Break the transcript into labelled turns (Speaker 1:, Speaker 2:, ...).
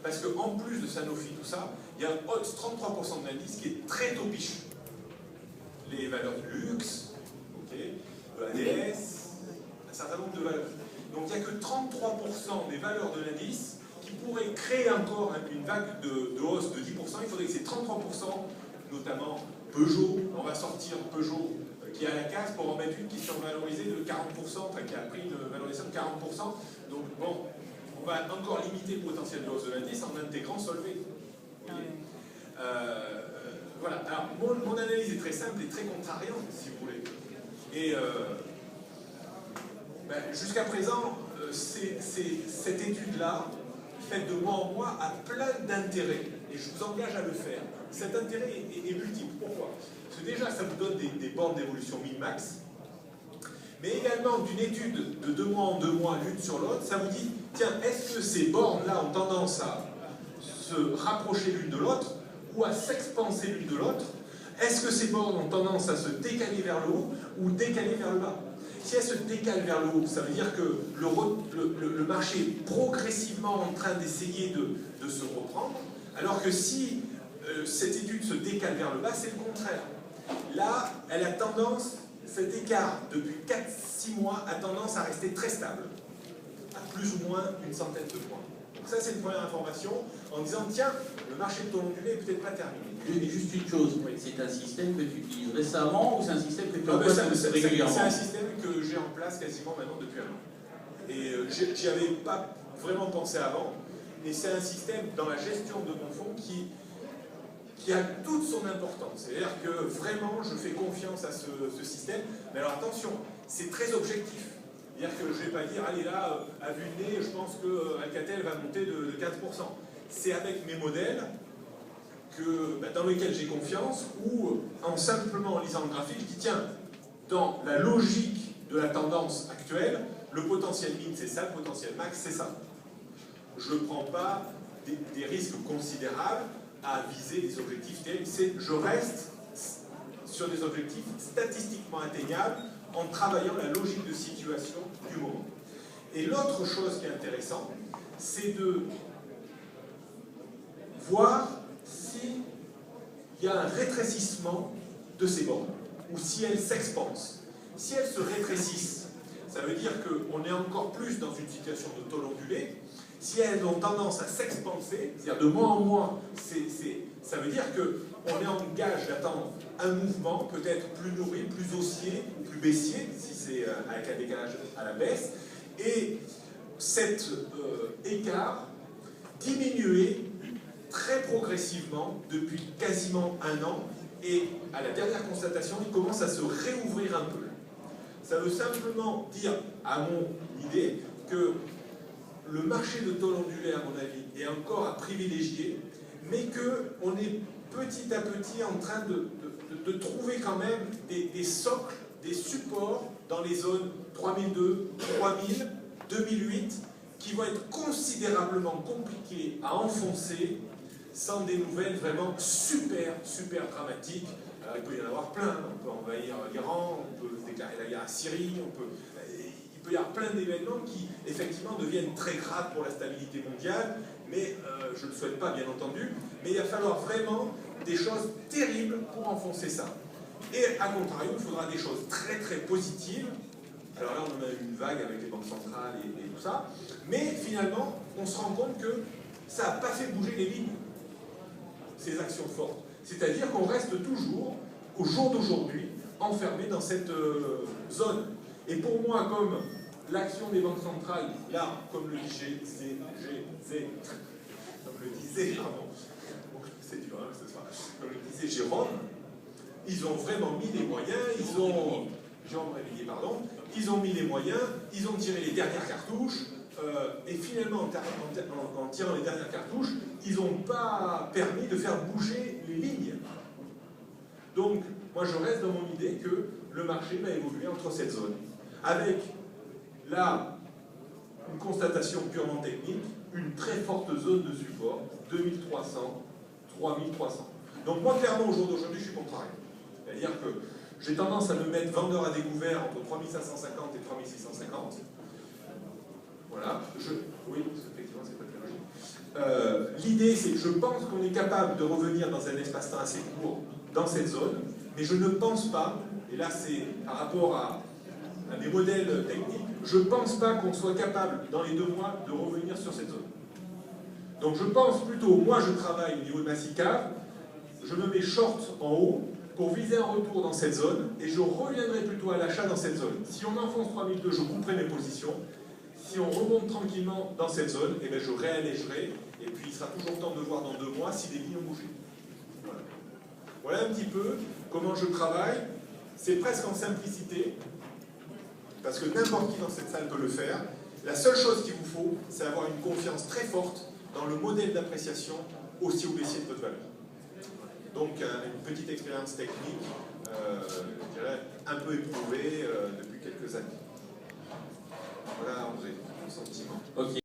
Speaker 1: parce qu'en plus de Sanofi, tout ça, il y a 33% de l'indice qui est très topiche. Les valeurs du luxe, okay, l'ADS, un certain nombre de valeurs. Donc il n'y a que 33% des valeurs de l'indice qui pourraient créer encore une vague de hausse de 10%. Il faudrait que ces 33%, notamment Peugeot, on va sortir Peugeot qui est à la casse pour en mettre une qui est survalorisée de 40%, enfin qui a pris une valorisation de 40%. Donc bon, on va encore limiter le potentiel de hausse de l'indice en intégrant Solvay. Voilà, alors mon analyse est très simple et très contrariante, si vous voulez. Et jusqu'à présent, cette étude-là, faite de mois en mois, a plein d'intérêts. Et je vous engage à le faire. Cet intérêt est multiple. Pourquoi? Parce que déjà, ça vous donne des bornes d'évolution min-max. Mais également, d'une étude de 2 mois en 2 mois, l'une sur l'autre, ça vous dit, tiens, est-ce que ces bornes-là ont tendance à se rapprocher l'une de l'autre ou à s'expanser l'une de l'autre? Est-ce que ces bornes ont tendance à se décaler vers le haut ou décaler vers le bas? Si elles se décalent vers le haut, ça veut dire que le marché est progressivement en train d'essayer de se reprendre, alors que si cette étude se décale vers le bas, c'est le contraire. Là, elle a tendance, cet écart depuis 4-6 mois a tendance à rester très stable, à plus ou moins une centaine de points. Donc ça, c'est une première information, en disant, tiens, le marché de taux ondulé n'est peut-être pas terminé.
Speaker 2: Juste une chose, oui. C'est un système que tu utilises récemment ou c'est un système que tu
Speaker 1: emploies
Speaker 2: régulièrement?
Speaker 1: C'est un système que j'ai en place quasiment maintenant depuis 1 an. Et j'y avais pas vraiment pensé avant, mais c'est un système dans la gestion de mon fonds qui a toute son importance. C'est-à-dire que vraiment, je fais confiance à ce système. Mais alors attention, c'est très objectif. C'est-à-dire que je ne vais pas dire, allez là, à vue de nez, je pense que Alcatel va monter de 15%. C'est avec mes modèles dans lesquels j'ai confiance, ou en simplement lisant le graphique, je dis, tiens, dans la logique de la tendance actuelle, le potentiel min c'est ça, le potentiel max c'est ça. Je ne prends pas des risques considérables à viser des objectifs terribles. Je reste sur des objectifs statistiquement atteignables en travaillant la logique de situation du moment. Et l'autre chose qui est intéressante, c'est de voir s'il y a un rétrécissement de ces bornes, ou si elles s'expansent. Si elles se rétrécissent, ça veut dire qu'on est encore plus dans une situation de taux ondulé. Si elles ont tendance à s'expanser, c'est-à-dire de mois en mois, ça veut dire qu'on est en gage d'attendre un mouvement peut-être plus nourri, plus haussier ou plus baissier, si c'est avec un décalage à la baisse, et cet écart diminuer très progressivement depuis quasiment 1 an, et à la dernière constatation, il commence à se réouvrir un peu. Ça veut simplement dire, à mon idée, que le marché de taux ondulé, à mon avis, est encore à privilégier, mais qu'on est petit à petit en train de trouver quand même des socles, des supports dans les zones 3002, 3000, 2008, qui vont être considérablement compliqués à enfoncer sans des nouvelles vraiment super dramatiques. Alors, il peut y en avoir plein, on peut envahir l'Iran, on peut déclarer la guerre à Syrie, il peut y avoir plein d'événements qui effectivement deviennent très graves pour la stabilité mondiale, mais je ne le souhaite pas bien entendu, mais il va falloir vraiment des choses terribles pour enfoncer ça. Et à contrario, il faudra des choses très positives. Alors là, on a eu une vague avec les banques centrales et tout ça, mais finalement, on se rend compte que ça n'a pas fait bouger les lignes, ces actions fortes. C'est-à-dire qu'on reste toujours, au jour d'aujourd'hui, enfermé dans cette zone. Et pour moi, comme l'action des banques centrales, là, comme le disait Jérôme, ils ont vraiment mis les moyens, ils ont mis les moyens, ils ont tiré les dernières cartouches, et finalement, en tirant les dernières cartouches, ils n'ont pas permis de faire bouger les lignes. Donc, moi je reste dans mon idée que le marché va évoluer entre cette zone, avec là une constatation purement technique, une très forte zone de support, 2300, 3300. Donc moi clairement au jour d'aujourd'hui je suis contrarié. C'est-à-dire que j'ai tendance à me mettre vendeur à découvert entre 3550 et 3650. Voilà, oui, effectivement c'est pas très logique. l'idée, c'est que je pense qu'on est capable de revenir dans un espace-temps assez court dans cette zone, mais je ne pense pas, et là c'est par rapport à des modèles techniques, je ne pense pas qu'on soit capable, dans les 2 mois, de revenir sur cette zone. Donc je pense plutôt, moi je travaille au niveau de ma SICAV, je me mets short en haut pour viser un retour dans cette zone, et je reviendrai plutôt à l'achat dans cette zone. Si on enfonce 3002, je couperai mes positions. Si on remonte tranquillement dans cette zone, eh bien je réallégerai, et puis il sera toujours temps de voir dans 2 mois si des lignes ont bougé. Voilà. Voilà un petit peu comment je travaille. C'est presque en simplicité, parce que n'importe qui dans cette salle peut le faire. La seule chose qu'il vous faut, c'est avoir une confiance très forte dans le modèle d'appréciation haussier ou baissier de votre valeur. Donc une petite expérience technique, je dirais, un peu éprouvée depuis quelques années. Voilà, André, mon sentiment.
Speaker 2: Ok.